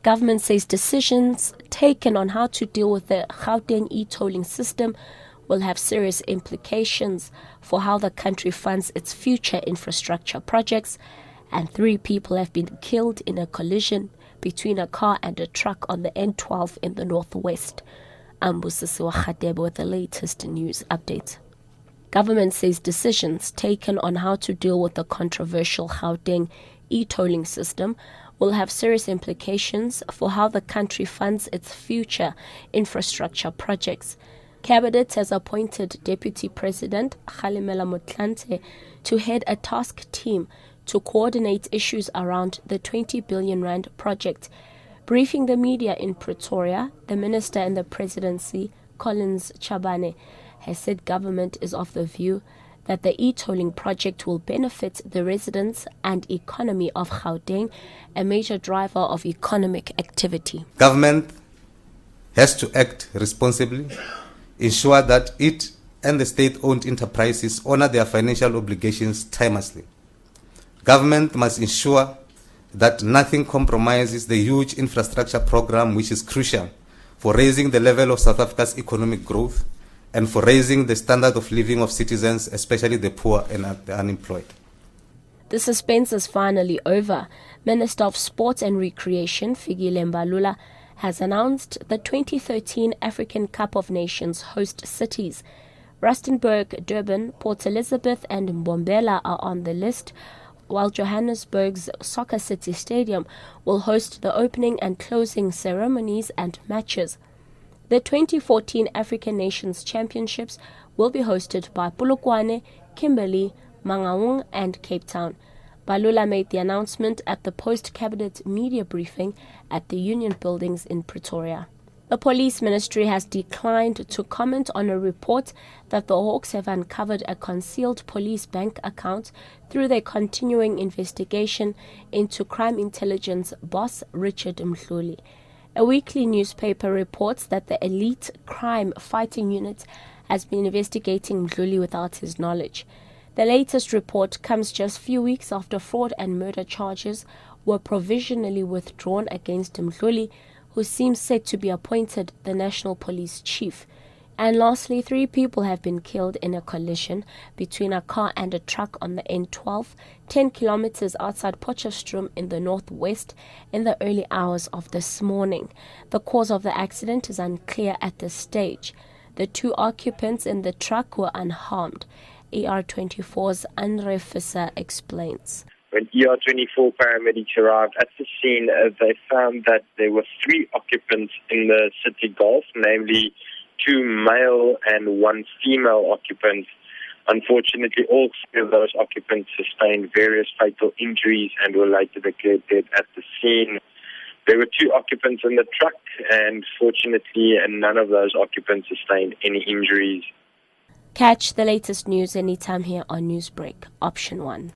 Government says decisions taken on how to deal with the Gauteng e-tolling system will have serious implications for how the country funds its future infrastructure projects, and 3 people have been killed in a collision between a car and a truck on the N12 in the northwest. Ambusisiwa Khadebe with the latest news update. Government says decisions taken on how to deal with the controversial Gauteng e-tolling system will have serious implications for how the country funds its future infrastructure projects. Cabinet has appointed Deputy President Kgalemela Motlanthe to head a task team to coordinate issues around the 20 billion rand project. Briefing the media in Pretoria, the Minister in the Presidency, Collins Chabane, has said government is of the view that the e-tolling project will benefit the residents and economy of Gauteng, a major driver of economic activity. Government has to act responsibly, ensure that it and the state-owned enterprises honor their financial obligations timelessly. Government must ensure that nothing compromises the huge infrastructure program, which is crucial for raising the level of South Africa's economic growth and for raising the standard of living of citizens, especially the poor and the unemployed. The suspense is finally over. Minister of Sport and Recreation, Fikile Mbalula, has announced the 2013 African Cup of Nations host cities. Rustenburg, Durban, Port Elizabeth and Mbombela are on the list, while Johannesburg's Soccer City Stadium will host the opening and closing ceremonies and matches. The 2014 African Nations Championships will be hosted by Polokwane, Kimberley, Mangaung and Cape Town. Balula made the announcement at the post-cabinet media briefing at the Union Buildings in Pretoria. The Police Ministry has declined to comment on a report that the Hawks have uncovered a concealed police bank account through their continuing investigation into crime intelligence boss Richard Mhluli. A weekly newspaper reports that the elite crime fighting unit has been investigating Mhluli without his knowledge. The latest report comes just few weeks after fraud and murder charges were provisionally withdrawn against Mhluli, who seems set to be appointed the National Police Chief. And lastly, 3 people have been killed in a collision between a car and a truck on the N12, 10 kilometers outside Potchefstroom in the northwest in the early hours of this morning. The cause of the accident is unclear at this stage. The 2 occupants in the truck were unharmed. ER24's Andre Visser explains. When ER24 paramedics arrived at the scene, they found that there were 3 occupants in the City Golf, namely 2 male and 1 female occupants. Unfortunately, all 3 of those occupants sustained various fatal injuries and were later declared dead at the scene. There were 2 occupants in the truck, and fortunately, none of those occupants sustained any injuries. Catch the latest news anytime here on Newsbreak, Option 1.